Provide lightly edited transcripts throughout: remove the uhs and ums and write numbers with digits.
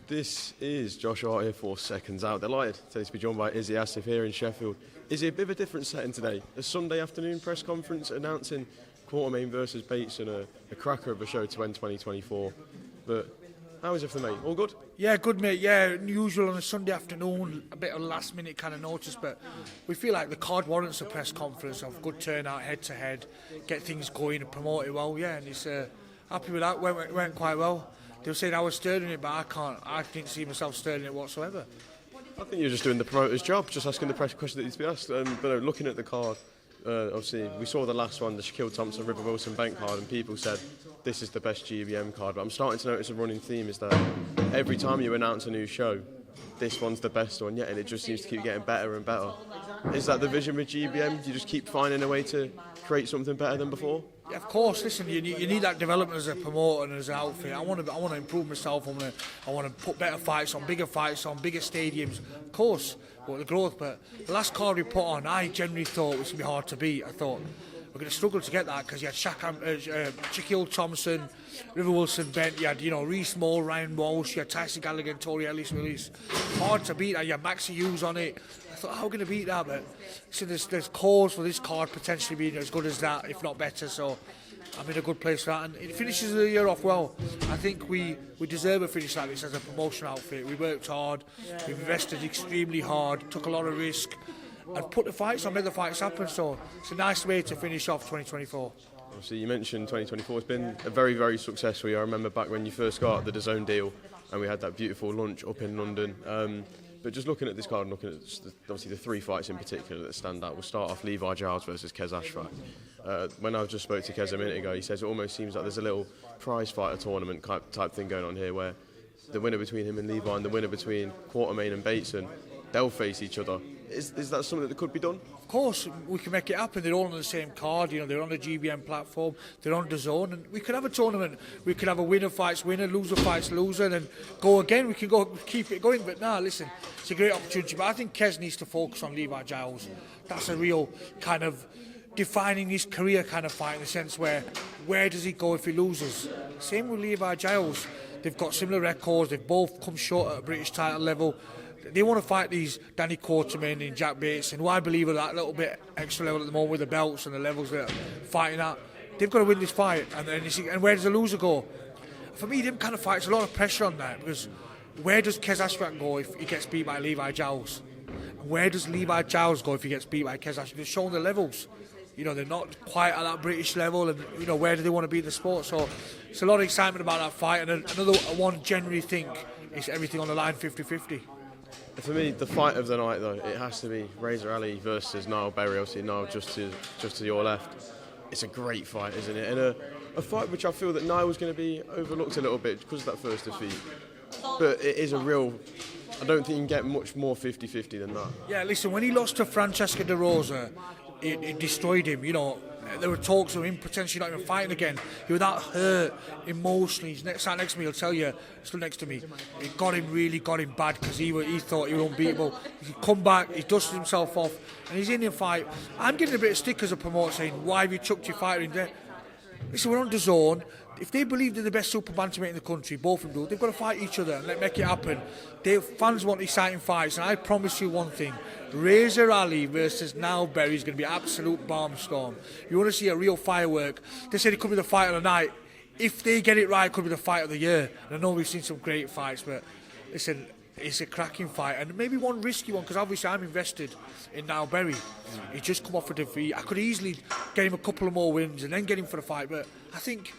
This is Josh Hart here for Seconds Out. Delighted today to be joined by Izzy Asif here in Sheffield. Izzy, a bit of a different setting today. A Sunday afternoon press conference announcing Quartermain versus Bates and a cracker of a show to end 2024. But how is everything, mate? All good? Yeah, good, mate. Yeah, unusual on a Sunday afternoon, a bit of last minute kind of notice, but we feel like the card warrants a press conference of good turnout, head to head, get things going and promote it well. Yeah, and it's happy with that. Went quite well. They were saying I was stirring it, but I didn't see myself stirring it whatsoever. I think you're just doing the promoter's job, just asking the press question that needs to be asked. But looking at the card, obviously we saw the last one, the Shaquille Thompson, River Wilson bank card, and people said this is the best GBM card. But I'm starting to notice a running theme is that every time you announce a new show, this one's the best one yet, and it just seems to keep getting better and better. Is that the vision with GBM? You just keep finding a way to create something better than before? Yeah, of course. Listen, you need that development as a promoter and as an outfit. I want to improve myself. I want to put better fights on, bigger stadiums. Of course, but the growth. But the last card we put on, I generally thought it was going to be hard to beat. I thought we're going to struggle to get that because you had Shaquille Thompson, River Wilson, Benn, you had Reece Moore, Ryan Walsh, you had Tyson Gallagher, Tori Ellis. Hard to beat that. You had Maxi Hughes on it. I thought, how are we going to beat that? But so there's cause for this card potentially being as good as that, if not better. So I'm in a good place for that. And it finishes the year off well. I think we deserve a finish like this as a promotional outfit. We worked hard, we invested extremely hard, took a lot of risk, and put the fights on, made the fights happen. So it's a nice way to finish off 2024. Obviously, you mentioned 2024 has been a very, very successful year. I remember back when you first got the DAZN deal and we had that beautiful lunch up in London. But just looking at this card and looking at obviously the three fights in particular that stand out, we'll start off Levi Giles versus Kez Ashfaq. When I just spoke to Kez a minute ago, he says it almost seems like there's a little prize fighter tournament type thing going on here where the winner between him and Levi and the winner between Quartermain and Bateson, they'll face each other. Is that something that could be done? Of course, we can make it happen. They're all on the same card. They're on the GBM platform. They're on DAZN, and we could have a tournament. We could have a winner fights winner, loser fights loser, and then go again. We can go keep it going. But listen, it's a great opportunity. But I think Kez needs to focus on Levi Giles. That's a real kind of defining his career kind of fight in the sense where does he go if he loses? Same with Levi Giles. They've got similar records. They've both come short at a British title level. They want to fight these Danny Quartermain and Jack Bates, and who I believe are that little bit extra level at the moment with the belts and the levels they're fighting at. They've got to win this fight, and where does the loser go? For me, them kind of fights, a lot of pressure on that, because where does Kez Ashfaq go if he gets beat by Levi Giles? And where does Levi Giles go if he gets beat by Kez Ashfaq? They're showing the levels. They're not quite at that British level, and where do they want to be in the sport? So it's a lot of excitement about that fight, and another one generally think is everything on the line 50-50. For me, the fight of the night, though, it has to be Reza Ali versus Niall Berry. Obviously, Niall just to your left. It's a great fight, isn't it? And a fight which I feel that Niall was going to be overlooked a little bit because of that first defeat. But it is a real... I don't think you can get much more 50-50 than that. Yeah, listen, when he lost to Francesco De Rosa, it destroyed him, There were talks of him potentially not even fighting again. He was that hurt emotionally. He's sat next to me, he'll tell you, still next to me. It really got him bad because he thought he was unbeatable. He's come back, he's dusted himself off, and he's in the fight. I'm getting a bit of stick as a promoter saying, why have you chucked your fighter in there? Listen, we're on DAZN. If they believe they're the best super bantamweight in the country, both of them do, they've got to fight each other and make it happen. Fans want exciting fights, and I promise you one thing. Reza Ali versus Niall Berry is going to be absolute barnstorm. You want to see a real firework. They said it could be the fight of the night. If they get it right, it could be the fight of the year. And I know we've seen some great fights, but listen, it's a cracking fight, and maybe one risky one, because obviously I'm invested in Niall Berry. He's just come off a defeat. I could easily get him a couple of more wins and then get him for the fight, but I think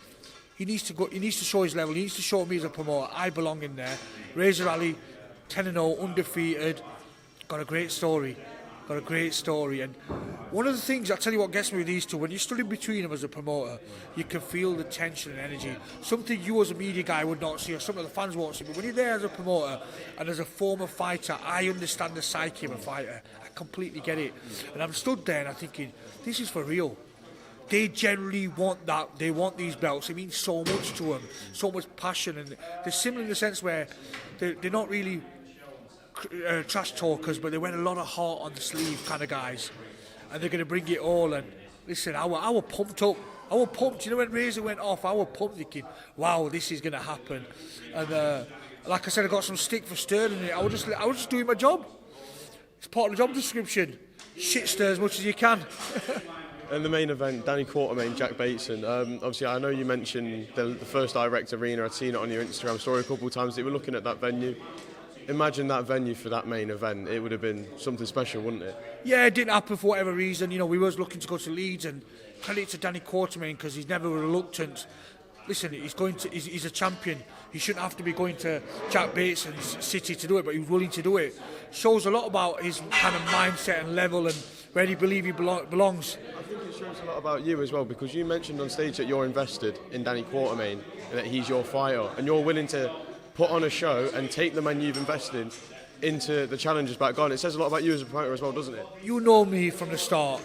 he needs to go. He needs to show his level. He needs to show me as a promoter I belong in there. Reza Ali, 10-0, undefeated, got a great story. And one of the things, I'll tell you what gets me with these two, when you're stood in between them as a promoter, you can feel the tension and energy. Something you as a media guy would not see, or some of the fans won't see. But when you're there as a promoter and as a former fighter, I understand the psyche of a fighter. I completely get it. And I'm stood there and I'm thinking, this is for real. They generally want that. They want these belts. It means so much to them, so much passion. And they're similar in the sense where they're not really trash talkers, but they wear a lot of heart on the sleeve kind of guys, and they're going to bring it all. And listen, I were pumped up. I were pumped. When Razor went off, I were pumped thinking, wow, this is going to happen. And like I said, I got some stick for stirring it. I was just doing my job. It's part of the job description. Shit stir as much as you can. And the main event, Danny Quartermain, Jack Bateson. Obviously, I know you mentioned the first direct arena. I'd seen it on your Instagram story a couple of times. That you were looking at that venue. Imagine that venue for that main event. It would have been something special, wouldn't it? Yeah, it didn't happen for whatever reason. You know, we was looking to go to Leeds, and credit to Danny Quartermain because he's never reluctant. Listen, he's a champion. He shouldn't have to be going to Jack Bateson's city to do it, but he was willing to do it. Shows a lot about his kind of mindset and level and where he believes he belongs. I think it shows a lot about you as well, because you mentioned on stage that you're invested in Danny Quartermain and that he's your fighter, and you're willing to put on a show and take the man you've invested into the challenges back on. It says a lot about you as a promoter as well, doesn't it? You know me from the start.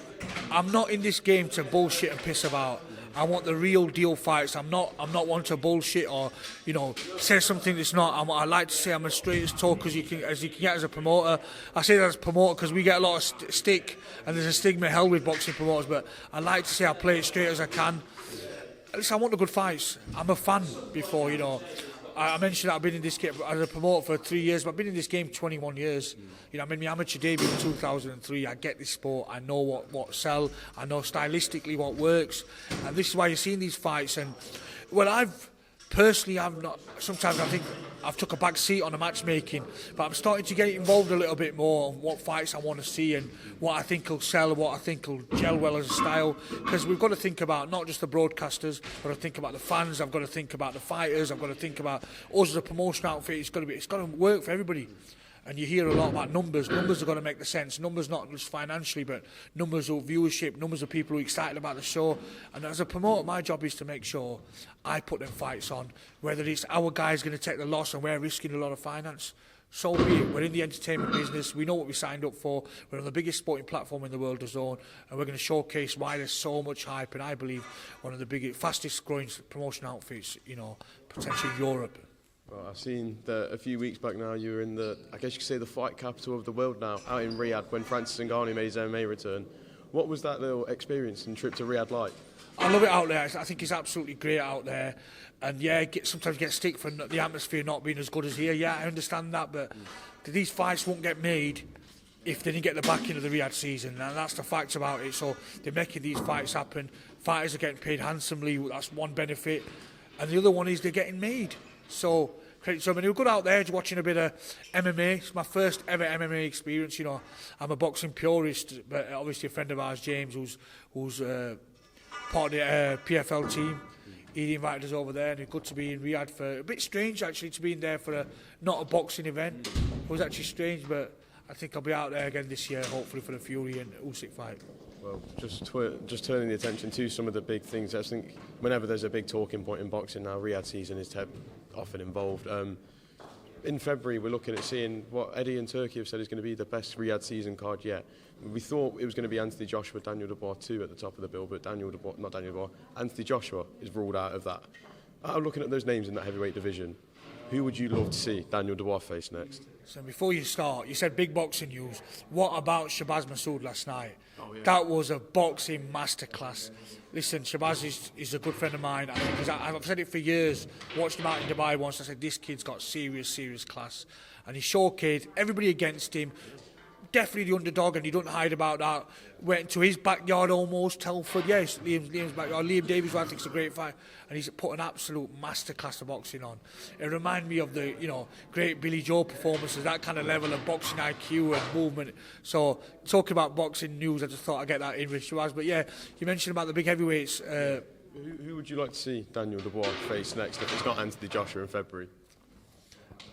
I'm not in this game to bullshit and piss about. I want the real deal fights. I'm not one to bullshit or, you know, say something that's not. I like to say I'm as straight as talk as you can get as a promoter. I say that as a promoter because we get a lot of stick, and there's a stigma held with boxing promoters. But I like to say I play it straight as I can. Listen, I want the good fights. I'm a fan before, you know. I mentioned that I've been in this game as a promoter for 3 years, but I've been in this game 21 years. You know, I made my amateur debut in 2003. I get this sport. I know what sell. I know stylistically what works. And this is why you're seeing these fights. And, well, I'm not... Sometimes I think I've took a back seat on the matchmaking, but I'm starting to get involved a little bit more on what fights I want to see and what I think will sell and what I think will gel well as a style. Because we've got to think about not just the broadcasters, but I've got to think about the fans, I've got to think about the fighters, I've got to think about us as a promotion outfit. It's got to work for everybody. And you hear a lot about numbers. Numbers are going to make the sense. Numbers not just financially, but numbers of viewership, numbers of people who are excited about the show. And as a promoter, my job is to make sure I put them fights on. Whether it's our guys going to take the loss and we're risking a lot of finance, so be it. We're in the entertainment business. We know what we signed up for. We're on the biggest sporting platform in the world, DAZN, and we're going to showcase why there's so much hype. And I believe one of the biggest, fastest growing promotion outfits, you know, potentially in Europe. Well, I've seen that a few weeks back now you were in the, I guess you could say, the fight capital of the world now, out in Riyadh, when Francis Ngannou made his MMA return. What was that little experience and trip to Riyadh like? I love it out there. I think it's absolutely great out there. And yeah, sometimes get stick for the atmosphere not being as good as here. Yeah, I understand that, but these fights won't get made if they didn't get the backing of the Riyadh season, and that's the fact about it. So they're making these fights happen. Fighters are getting paid handsomely. That's one benefit, and the other one is they're getting made. So credit to them. And we were good out there watching a bit of MMA. It's my first ever MMA experience. You know, I'm a boxing purist, but obviously a friend of ours, James, who's part of the PFL team. He invited us over there, and it's good to be in Riyadh for a bit strange actually to be in there for not a boxing event. It was actually strange, but I think I'll be out there again this year, hopefully for the Fury and Usyk fight. Well, just turning the attention to some of the big things. I think whenever there's a big talking point in boxing now, Riyadh season is often involved. In February, we're looking at seeing what Eddie and Turkey have said is going to be the best Riyadh season card yet. We thought it was going to be Anthony Joshua, Daniel Dubois 2 at the top of the bill, but Anthony Joshua is ruled out of that. I'm looking at those names in that heavyweight division. Who would you love to see Daniel Dubois face next? So before you start, you said big boxing news. What about Shabazz Massoud last night? Oh, yeah. That was a boxing masterclass. Listen, Shabazz is a good friend of mine. I've said it for years. Watched him out in Dubai once. I said, this kid's got serious class. And he showcased everybody against him. Definitely the underdog, and he don't hide about that. Went to his backyard almost, Telford. Yes, Liam's backyard. Liam Davies, who I think is a great fight, and he's put an absolute masterclass of boxing on. It reminded me of the great Billy Joe performances, that kind of level of boxing IQ and movement. So talking about boxing news, I just thought I'd get that in with Shabazz. But yeah, you mentioned about the big heavyweights. Who would you like to see Daniel Dubois face next if it's not Anthony Joshua in February?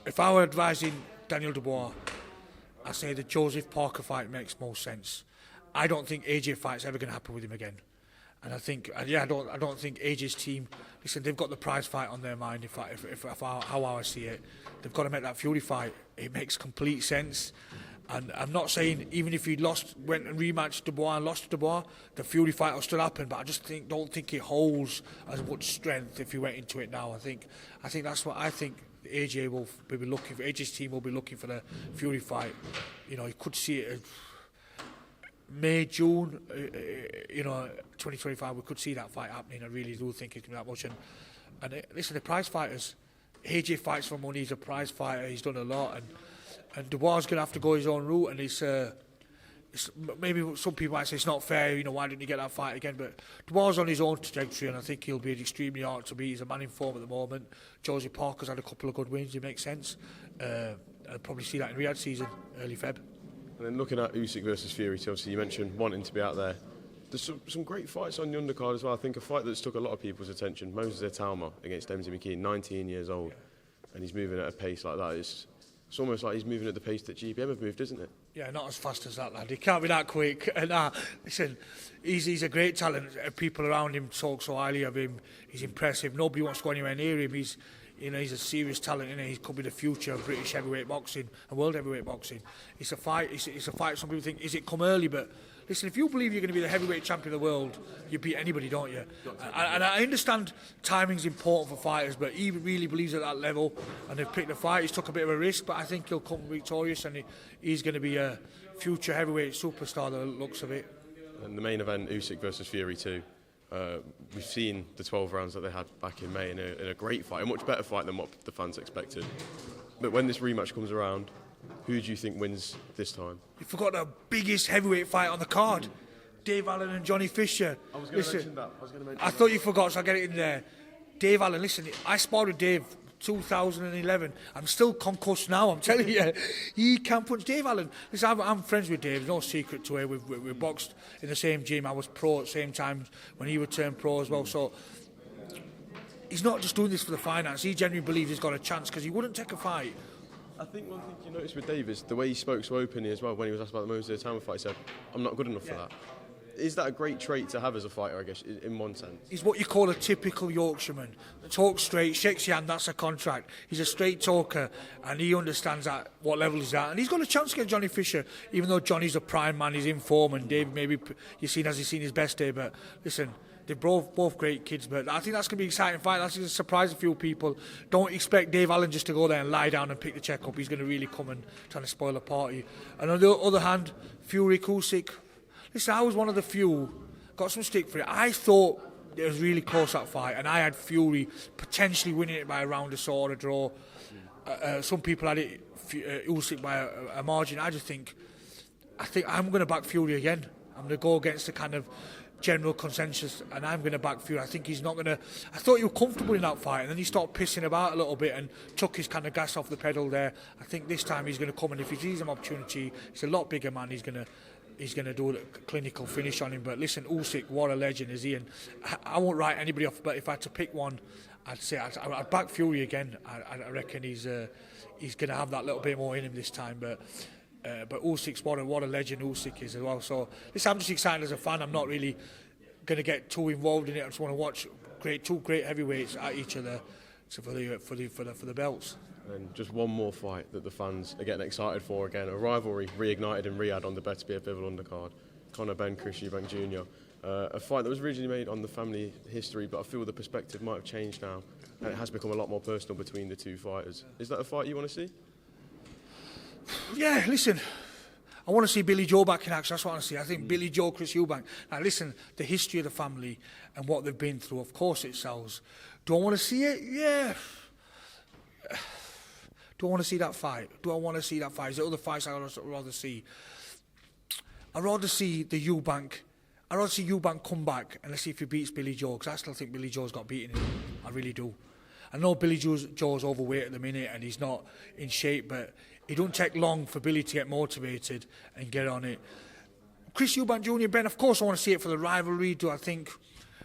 If I were advising Daniel Dubois, I say the Joseph Parker fight makes most sense. I don't think AJ fight's ever going to happen with him again, and I think, I don't think AJ's team. Listen, they've got the prize fight on their mind. If how I see it, they've got to make that Fury fight. It makes complete sense, and I'm not saying even if he went and rematched Dubois and lost to Dubois, the Fury fight will still happen. But I just don't think it holds as much strength if he went into it now. I think that's what I think. AJ will be looking for. AJ's team will be looking for the Fury fight. You could see it May, June. 2025. We could see that fight happening. I really do think it can be that much. And listen, the prize fighters, AJ fights for money. He's a prize fighter. He's done a lot, and Dubois is going to have to go his own route. And it's maybe some people might say it's not fair. You know, why didn't he get that fight again? But Dubois is on his own trajectory, and I think he'll be extremely hard to beat. He's a man in form at the moment. Josie Parker's had a couple of good wins. It makes sense. I'll probably see that in Riad season, early Feb. And then looking at Usyk versus Fury, so obviously you mentioned wanting to be out there. There's some great fights on the undercard as well. I think a fight that's took a lot of people's attention, Moses Itauma against Dempsey McKean, 19 years old, and he's moving at a pace like that. It's almost like he's moving at the pace that GBM have moved, isn't it? Yeah, not as fast as that lad. He can't be that quick. And listen, he's a great talent. People around him talk so highly of him. He's impressive. Nobody wants to go anywhere near him. He's a serious talent, and he could be the future of British heavyweight boxing and world heavyweight boxing. It's a fight. It's a fight. Some people think, is it come early? But listen, if you believe you're going to be the heavyweight champion of the world, you beat anybody, don't you? And I understand timing's important for fighters, but he really believes at that level, and they've picked the fight. He's took a bit of a risk, but I think he'll come victorious, and he's going to be a future heavyweight superstar, the looks of it. And the main event, Usyk versus Fury 2. We've seen the 12 rounds that they had back in May in a great fight, a much better fight than what the fans expected. But when this rematch comes around, who do you think wins this time? You forgot the biggest heavyweight fight on the card. Dave Allen and Johnny Fisher. I was going to mention that. I thought you forgot, so I'll get it in there. Dave Allen, listen, I sparred with Dave 2011. I'm still concussed now, I'm telling you. He can't punch. Dave Allen. Listen, I'm friends with Dave, no secret to it. We've boxed in the same gym. I was pro at the same time when he would turn pro as well. So he's not just doing this for the finance. He genuinely believes he's got a chance, because he wouldn't take a fight. I think one thing you noticed with Dave is the way he spoke so openly as well when he was asked about the Moses Itauma fight. He said, I'm not good enough for that. Is that a great trait to have as a fighter, I guess, in one sense? He's what you call a typical Yorkshireman. Talks straight, shakes your hand, that's a contract. He's a straight talker, and he understands at what level he's at. And he's got a chance against Johnny Fisher, even though Johnny's a prime man, he's in form, and Dave maybe has he seen his best day. But listen, they're both great kids, but I think that's going to be an exciting fight. That's going to surprise a few people. Don't expect Dave Allen just to go there and lie down and pick the check up. He's going to really come and try to spoil the party. And on the other hand, Fury Usyk. Listen, I was one of the few, got some stick for it. I thought it was really close, that fight, and I had Fury potentially winning it by a round or so or a draw. Some people had it Usyk by a margin. I think I'm going to back Fury again. I'm going to go against the kind of general consensus, and I'm going to back Fury. I think he's not going to. I thought he was comfortable in that fight, and then he started pissing about a little bit and took his kind of gas off the pedal there. I think this time he's going to come, and if he sees an opportunity, he's a lot bigger man. He's going to do a clinical finish on him. But listen, Usyk, what a legend is he? And I won't write anybody off, but if I had to pick one, I'd say I'd back Fury again. I reckon he's going to have that little bit more in him this time. But Usyk's what a legend Usyk is as well. So listen, I'm just excited as a fan. I'm not really going to get too involved in it. I just want to watch two great heavyweights at each other for the belts. And just one more fight that the fans are getting excited for again. A rivalry reignited in Riad on the Better Be a Pivotal undercard. Conor Benn, Chris Eubank Jr. A fight that was originally made on the family history, but I feel the perspective might have changed now, and it has become a lot more personal between the two fighters. Is that a fight you want to see? Yeah, listen, I want to see Billy Joe back in action. That's what I want to see. I think Billy Joe, Chris Eubank. Now listen, the history of the family and what they've been through, of course it sells. Do I want to see it? Yeah. Do I want to see that fight? Do I want to see that fight? Is there other fights I'd rather see? I'd rather see the Eubank. I'd rather see Eubank come back and let's see if he beats Billy Joe, because I still think Billy Joe's got beaten him. I really do. I know Billy Joe's overweight at the minute and he's not in shape, but it don't take long for Billy to get motivated and get on it. Chris Eubank Jr. Ben, of course I want to see it for the rivalry. Do I think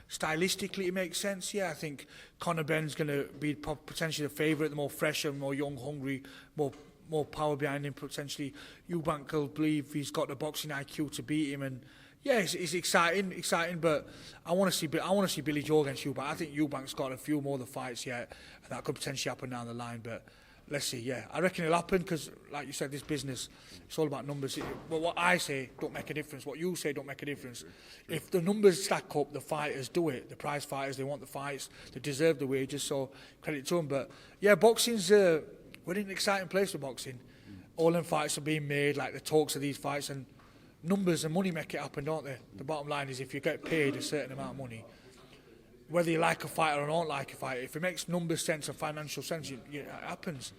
stylistically it makes sense? Yeah, I think Conor Benn's going to be potentially the favourite, the more fresher, more young, hungry, more power behind him potentially. Eubank will believe he's got the boxing IQ to beat him, and yeah, it's exciting. But I want to see Billy Joe against Eubank. I think Eubank's got a few more of the fights yet, and that could potentially happen down the line. But let's see. Yeah, I reckon it'll happen because, like you said, this business, it's all about numbers. Well, what I say don't make a difference. What you say don't make a difference. If the numbers stack up, the fighters do it. The prize fighters, they want the fights. They deserve the wages. So credit to them. But yeah, boxing's we're in an exciting place for boxing. All them fights are being made, like the talks of these fights, and numbers and money make it happen, don't they? The bottom line is if you get paid a certain amount of money, whether you like a fighter or don't like a fighter, if it makes numbers sense and financial sense, it happens.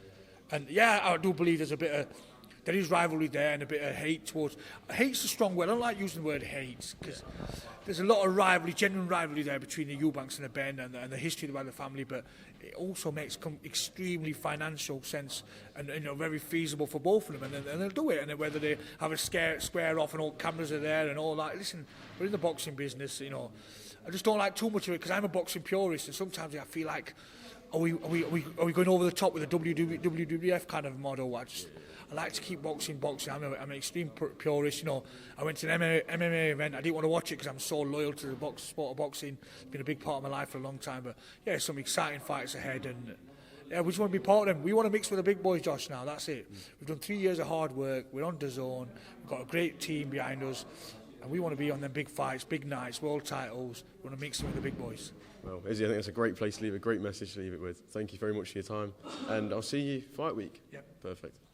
And yeah, I do believe there is rivalry there and a bit of hate towards. Hate's a strong word. I don't like using the word hate because there's a lot of rivalry, genuine rivalry there between the Eubanks and the Benn and the history of the family. But it also makes extremely financial sense and very feasible for both of them. And they'll do it. And whether they have a square off and all cameras are there and all that. Listen, we're in the boxing business. I just don't like too much of it because I'm a boxing purist, and sometimes I feel like, are we going over the top with the WWF kind of model? I like to keep boxing. I'm an extreme purist. I went to an MMA event. I didn't want to watch it because I'm so loyal to the sport of boxing. It's been a big part of my life for a long time. But yeah, some exciting fights ahead, and yeah, we just want to be part of them. We want to mix with the big boys, Josh. Now that's it. We've done 3 years of hard work. We're on DAZN. We've got a great team behind us. And we want to be on them big fights, big nights, world titles. We want to mix them with the big boys. Well, Izzy, I think that's a great place to leave, a great message to leave it with. Thank you very much for your time. And I'll see you fight week. Yep. Perfect.